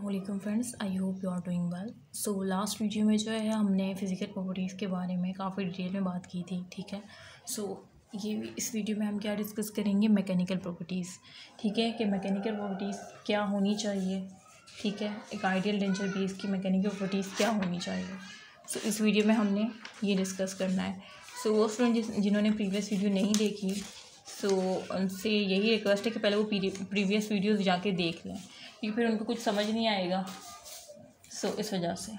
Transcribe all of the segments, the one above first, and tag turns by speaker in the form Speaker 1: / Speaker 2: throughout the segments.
Speaker 1: अस्सलाम friends, I hope you are doing well. So last video में जो है हमने फ़िज़िकल प्रॉपर्टीज़ के बारे में काफ़ी डिटेल में बात की थी, ठीक है। इस वीडियो में हम क्या डिस्कस करेंगे, मैकेनिकल प्रॉपर्टीज़, ठीक है, कि मैकेनिकल प्रॉपर्टीज़ क्या होनी चाहिए, ठीक है, एक आइडियल डेंचर बेस की मैकेनिकल प्रॉपर्टीज़ क्या होनी चाहिए। इस वीडियो में हमने ये डिस्कस करना है। वो स्टूडेंट जिन्होंने प्रीवियस वीडियो नहीं देखी, उनसे यही रिक्वेस्ट है कि पहले वो प्रीवियस वीडियोज़ जाके देख लें, क्योंकि फिर उनको कुछ समझ नहीं आएगा। इस वजह से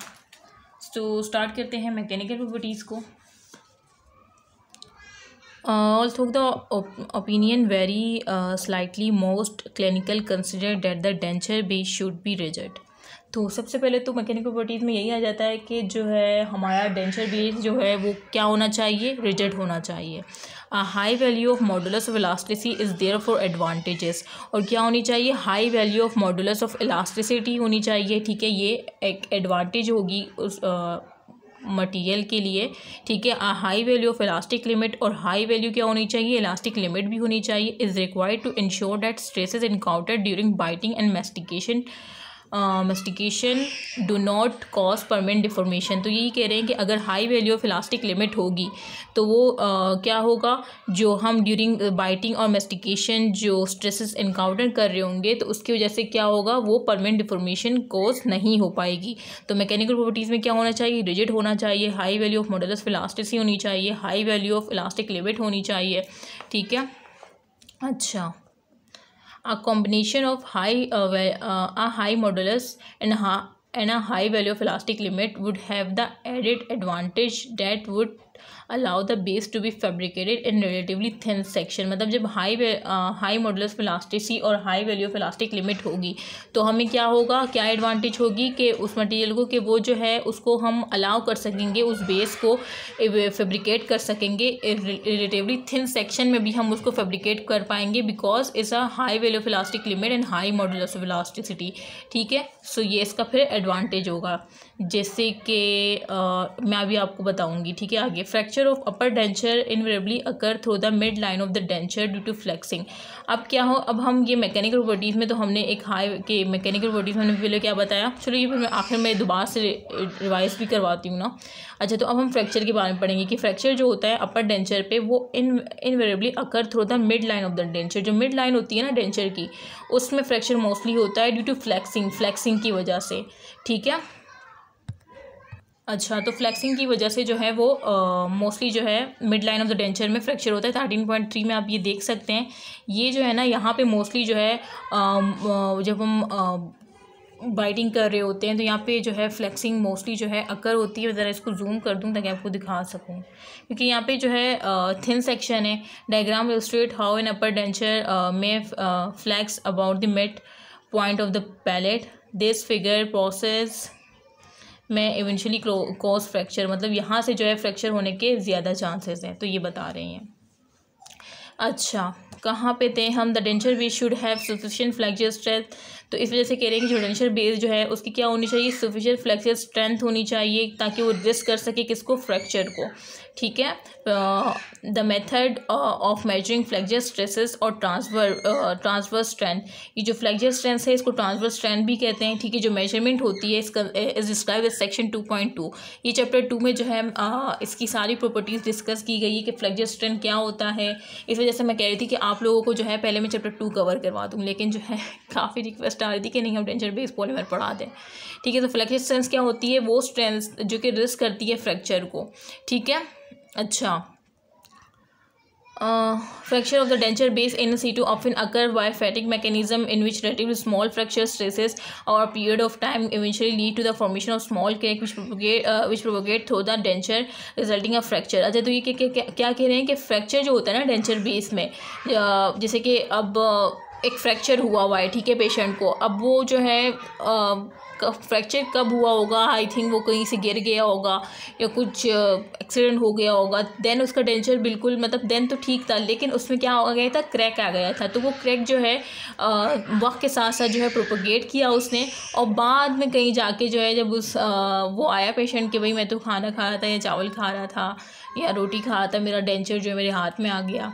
Speaker 1: स्टार्ट करते हैं मैकेनिकल प्रॉपर्टीज़ को। Also the opinion very slightly, most clinical consider that the denture base should be rigid. तो सबसे पहले तो मैकेनिकल प्रॉपर्टीज़ में यही आ जाता है कि जो है हमारा डेंचर बेस जो है वो क्या होना चाहिए, रिजिड होना चाहिए। High value of modulus of elasticity is there for advantages, और क्या होनी चाहिए, high value of modulus of elasticity होनी चाहिए, ठीक है, ये एक एडवांटेज होगी उस मटेरियल के लिए, ठीक है। High value of elastic limit, और हाई वैल्यू क्या होनी चाहिए, इलास्टिक लिमिट भी होनी चाहिए। Is required to ensure that stresses encountered during biting and mastication do not cause permanent deformation. तो यही कह रहे हैं कि अगर high value of elastic limit होगी तो वो क्या होगा, जो हम ड्यूरिंग बाइटिंग और मेस्टिकेशन जो स्ट्रेसेस इनकाउंटर कर रहे होंगे तो उसकी वजह से क्या होगा, वो परमानेंट डिफॉर्मेशन कॉज नहीं हो पाएगी। तो मैकेनिकल प्रॉपर्टीज़ में क्या होना चाहिए, रिजिड होना चाहिए, high value of modulus of elasticity होनी चाहिए, high value of elastic limit होनी चाहिए, ठीक है। अच्छा, a combination of high modulus and a high value of elastic limit would have the added advantage that would allow the base to be fabricated in relatively thin section। मतलब जब high modulus of elasticity और high value of elastic limit होगी तो हमें क्या होगा, क्या advantage होगी कि उस मटेरियल को कि वो जो है उसको हम अलाउ कर सकेंगे, उस बेस को फैब्रिकेट कर सकेंगे रिलेटिवली थिन सेक्शन में भी हम उसको फैब्रिकेट कर पाएंगे, because is a high value of elastic limit and high modulus of elasticity, ठीक है। ये इसका फिर एडवांटेज होगा, जैसे कि मैं अभी आपको बताऊंगी, ठीक है। आगे, fracture of upper denture invariably occur through the mid line of the denture due to flexing. अब क्या हो, अब हम ये मैकेनिकल प्रॉपर्टीज़ में तो हमने एक हाई के मैकेनिकल प्रॉपर्टीज़ में हमने पहले क्या बताया, चलो ये फिर मैं आखिर में दोबारा से रिवाइज भी करवाती हूँ ना। अच्छा, तो अब हम फ्रैक्चर के बारे में पढ़ेंगे कि फ्रैक्चर जो होता है अपर डेंचर पे वो invariably occur through the mid line of the denture. जो मिड लाइन होती है ना डेंचर की, उसमें फ्रैक्चर मोस्टली होता है ड्यू टू फ्लेक्सिंग की वजह से, ठीक है। अच्छा, तो फ्लेक्सिंग की वजह से जो है वो मोस्टली जो है mid line of the denture में फ्रैक्चर होता है। 13.3 में आप ये देख सकते हैं, ये जो है ना यहाँ पे मोस्टली जो है जब हम बाइटिंग कर रहे होते हैं तो यहाँ पे जो है फ्लेक्सिंग मोस्टली जो है अकर होती है। ज़रा इसको जूम कर दूँ ताकि आपको दिखा सकूँ, क्योंकि यहाँ पे जो है थिन सेक्शन है। Diagram illustrate how in upper denture में flex about the mid point of the palate. This figure process में इवेंचुअली कॉज फ्रैक्चर, मतलब यहाँ से जो है फ्रैक्चर होने के ज़्यादा चांसेस हैं, तो ये बता रहे हैं। अच्छा, कहाँ पे थे हम, the denture base should have sufficient flexure strength. तो इस वजह से कह रहे हैं कि जो डेंचर बेस जो है उसकी क्या होनी चाहिए, सफिशिएंट फ्लेक्चर स्ट्रेंथ होनी चाहिए, ताकि वो रेजिस्ट कर सके किसको, फ्रैक्चर को, ठीक है। The method of measuring flexure stresses और ट्रांसफर स्ट्रेंथ, ये जो फ्लेक्चर स्ट्रेंथ है इसको ट्रांसफर स्ट्रेंथ भी कहते हैं, ठीक है। जो मेजरमेंट होती है इसका इज डिस्क्राइब एज सेक्शन 2.2। ये चैप्टर 2 में जो है इसकी सारी प्रॉपर्टीज़ डिस्कस की गई है कि फ्लेक्चर स्ट्रेंथ क्या होता है। इस वजह से मैं कह रही थी कि आप लोगों को जो है पहले मैं चैप्टर 2 कवर करवा दूँ, लेकिन जो है काफ़ी रिक्वेस्ट आ रही थी कि नहीं हम डेंचर बेस पॉलीमर पढ़ा दें, ठीक है। तो फ्लेक्चर स्ट्रेंथ क्या होती है, वो स्ट्रेंथ जो कि रिस्क करती है फ्रैक्चर को, ठीक है। अच्छा, fracture of the denture base in situ often occur by fatigue mechanism, in which relatively small fracture stresses over a period of time eventually lead to the formation of small crack which propagate through the denture resulting a fracture। अच्छा, तो ये क्या कह रहे हैं कि fracture जो होता है ना डेंचर बेस में, जैसे कि अब एक फ्रैक्चर हुआ है, ठीक है, पेशेंट को, अब वो जो है फ्रैक्चर कब हुआ होगा, आई थिंक वो कहीं से गिर गया होगा या कुछ एक्सीडेंट हो गया होगा, देन उसका डेंचर बिल्कुल, मतलब देन तो ठीक था, लेकिन उसमें क्या हो गया था, क्रैक आ गया था। तो वो क्रैक जो है वक्त के साथ साथ जो है प्रोपोगेट किया उसने, और बाद में कहीं जाके जो है जब वो आया पेशेंट कि भाई मैं तो खाना खा रहा था या चावल खा रहा था या रोटी खा रहा था, मेरा डेंचर जो है मेरे हाथ में आ गया,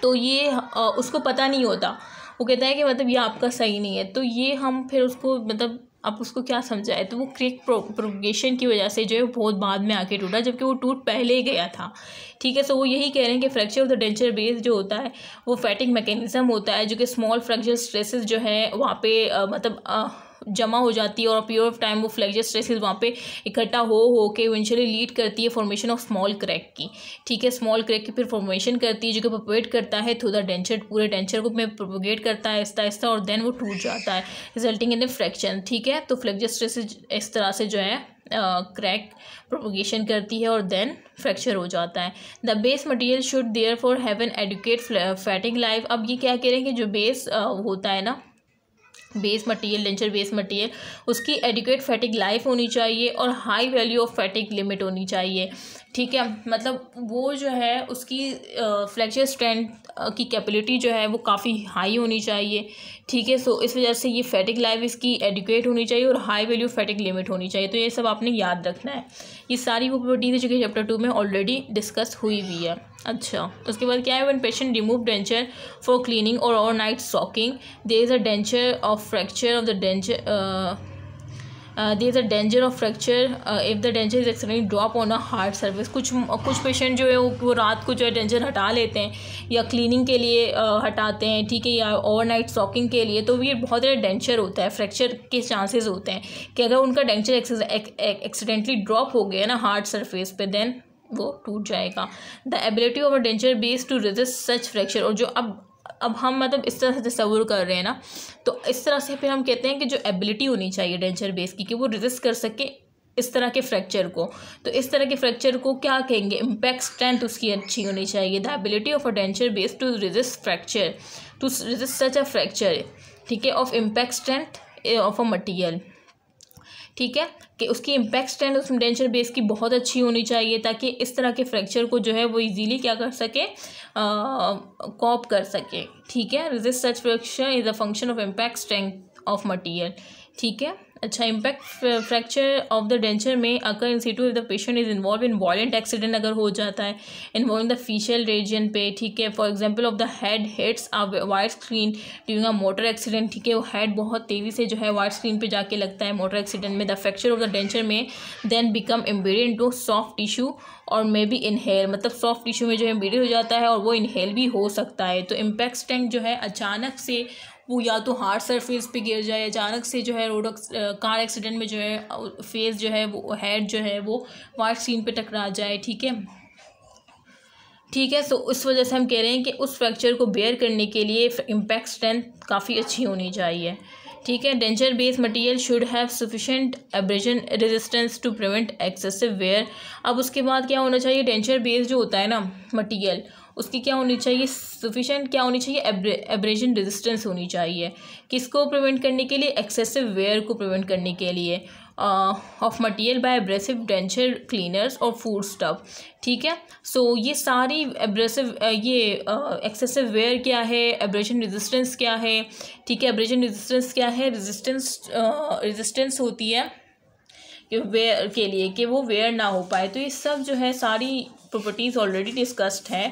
Speaker 1: तो ये उसको पता नहीं होता, वो कहता है कि मतलब ये आपका सही नहीं है। तो ये हम फिर उसको मतलब आप उसको क्या समझाए, तो वो क्रैक प्रोपगेशन की वजह से जो है बहुत बाद में आके टूटा, जबकि वो टूट पहले ही गया था। ठीक है, सो वो यही कह रहे हैं कि fracture of the denture base जो होता है वो फैटिग मैकेनिज्म होता है, जो कि स्मॉल फ्रैक्चर स्ट्रेसेस जो है वहाँ पे मतलब जमा हो जाती है, और पीरियड ऑफ टाइम वो फ्रैक्चर स्ट्रेसेस वहाँ पे इकट्ठा हो के इवेंचुअली लीड करती है फॉर्मेशन ऑफ स्मॉल क्रैक की। ठीक है, स्मॉल क्रैक की फिर फॉर्मेशन करती है, जो कि प्रोपेगेट करता है थ्रू द डेंचर, पूरे डेंचर को में प्रोपेगेट करता है आहिस्ता आहिस्ता, और देन वो टूट जाता है रिजल्टिंग इन ए फ्रैक्चर। ठीक है, तो फ्रैक्चर स्ट्रेसेस इस तरह से जो है क्रैक प्रोपगेशन करती है और देन फ्रैक्चर हो जाता है। The base material should therefore have an adequate fatigue life. अब ये क्या कह रहे हैं कि जो बेस होता है ना, base material, denture base material, उसकी एडिक्वेट फैटिक लाइफ होनी चाहिए और हाई वैल्यू ऑफ फैटिक लिमिट होनी चाहिए। ठीक है, मतलब वो जो है उसकी फ्रैक्चर स्ट्रेंथ की कैपेबिलिटी जो है वो काफ़ी हाई होनी चाहिए। ठीक है, सो इस वजह से ये फैटिक लाइफ इसकी एडिक्वेट होनी चाहिए और हाई वैल्यू फैटिक लिमिट होनी चाहिए। तो ये सब आपने याद रखना है। ये सारी वो प्रॉपर्टीज है जो कि चैप्टर 2 में ऑलरेडी डिस्कस हुई हुई है। अच्छा, उसके बाद क्या है, when patient remove denture for cleaning और overnight soaking, there is a denture of fracture of the denture there is a danger of fracture if the denture is accidentally drop on a hard surface. कुछ patient जो है वो रात को जो है denture हटा लेते हैं या क्लीनिंग के लिए हटाते हैं। ठीक है, या ओवरनाइट सॉकिंग के लिए, तो ये बहुत ज़्यादा डेंचर होता है, फ्रैक्चर के चांसेस होते हैं कि अगर उनका डेंचर एक्सीडेंटली ड्रॉप हो गया ना हार्ड सरफेस पे, देन वो टूट जाएगा। The ability of a denture base to resist such fracture. और जो अब हम मतलब इस तरह से तस्वुर कर रहे हैं ना, तो इस तरह से फिर हम कहते हैं कि जो एबिलिटी होनी चाहिए डेंचर बेस की कि वो रेजिस्ट कर सके इस तरह के फ्रैक्चर को। तो इस तरह के फ्रैक्चर को क्या कहेंगे, इम्पैक्ट स्ट्रेंथ उसकी अच्छी होनी चाहिए। The ability of a denture base to resist fracture, to resist such a fracture. ठीक है, of impact strength of a material. ठीक है, कि उसकी इम्पैक्ट स्ट्रेंथ उस डेंचर बेस की बहुत अच्छी होनी चाहिए, ताकि इस तरह के फ्रैक्चर को जो है वो इजीली क्या कर सके, कॉप कर सके। ठीक है, resist such fracture is a function of impact strength of material. ठीक है, अच्छा, impact fracture of the denture में occur in situ if the patient is involve in violent accident अगर हो जाता है इन्वॉल्विंग द फेशियल रीजन पे। ठीक है, for example of the head hits a white screen during a motor accident. ठीक है, वो हेड बहुत तेज़ी से जो है वाइट स्क्रीन पे जाके लगता है मोटर एक्सीडेंट में। The fracture of the denture में then become embedded into soft tissue और मे बी इनहेल, मतलब सॉफ्ट टिश्यू में जो है एम्बेडेड हो जाता है और वो इनहेल भी हो सकता है। तो इम्पैक्ट स्ट्रेंथ जो है अचानक से वो या तो हार्ड सरफेस पे गिर जाए, अचानक से जो है कार एक्सीडेंट में जो है फेस जो है वो हेड जो है वो वाइट स्क्रीन पे टकरा जाए। ठीक है, ठीक है, सो उस वजह से हम कह रहे हैं कि उस फ्रैक्चर को बेयर करने के लिए इम्पैक्ट स्ट्रेंथ काफ़ी अच्छी होनी चाहिए। ठीक है, denture base material should have sufficient abrasion resistance to prevent excessive wear. अब उसके बाद क्या होना चाहिए, डेंचर बेस जो होता है ना मटेरियल, उसकी क्या होनी चाहिए, सफिशेंट क्या होनी चाहिए, एब्रेजन रेजिस्टेंस होनी चाहिए। किसको प्रिवेंट करने के लिए, एक्सेसिव वेयर को प्रिवेंट करने के लिए of material by abrasive denture cleaners और फूड स्टफ। ठीक है, सो ये सारी एब्रेसिव ये एक्सेसिव वेयर क्या है, एब्रेशन रेजिस्टेंस क्या है। ठीक है, एब्रेशन रेजिस्टेंस क्या है, रेजिस्टेंस होती है कि वेयर के लिए कि वो वेयर ना हो पाए। तो ये सब जो है सारी प्रॉपर्टीज़ ऑलरेडी डिस्कस्ड है,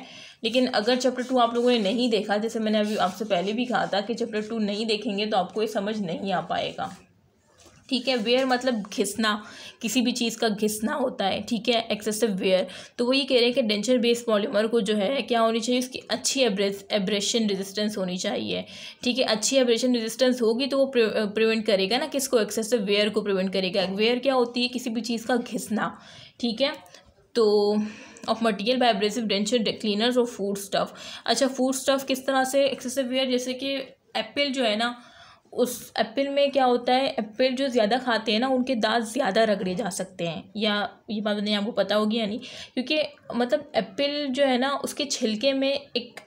Speaker 1: लेकिन अगर चैप्टर 2 आप लोगों ने नहीं देखा, जैसे मैंने अभी आपसे पहले भी कहा था कि चैप्टर 2 नहीं देखेंगे तो आपको ये समझ नहीं आ पाएगा। ठीक है, वेयर मतलब घिसना, किसी भी चीज़ का घिसना होता है। ठीक है, एक्सेसिव वेयर। तो वो ये कह रहे हैं कि डेंचर बेस पॉलीमर को जो है क्या होनी चाहिए, उसकी अच्छी एब्रेशन रेजिस्टेंस होनी चाहिए। ठीक है, अच्छी एब्रेशन रेजिस्टेंस होगी तो वो प्रिवेंट करेगा ना किसको, एक्सेसिव वेयर को प्रिवेंट करेगा। वेयर क्या होती है, किसी भी चीज़ का घिसना। ठीक है, तो of material by abrasive denture cleaners और फूड स्टफ। अच्छा, फूड स्टफ किस तरह से एक्सेसिव वेयर, जैसे कि एप्पल जो है ना, उस एप्पल में क्या होता है, एप्पल जो ज़्यादा खाते हैं ना उनके दांत ज़्यादा रगड़े जा सकते हैं, या ये बात नहीं आपको पता होगी या नहीं, क्योंकि मतलब एप्पल जो है ना उसके छिलके में एक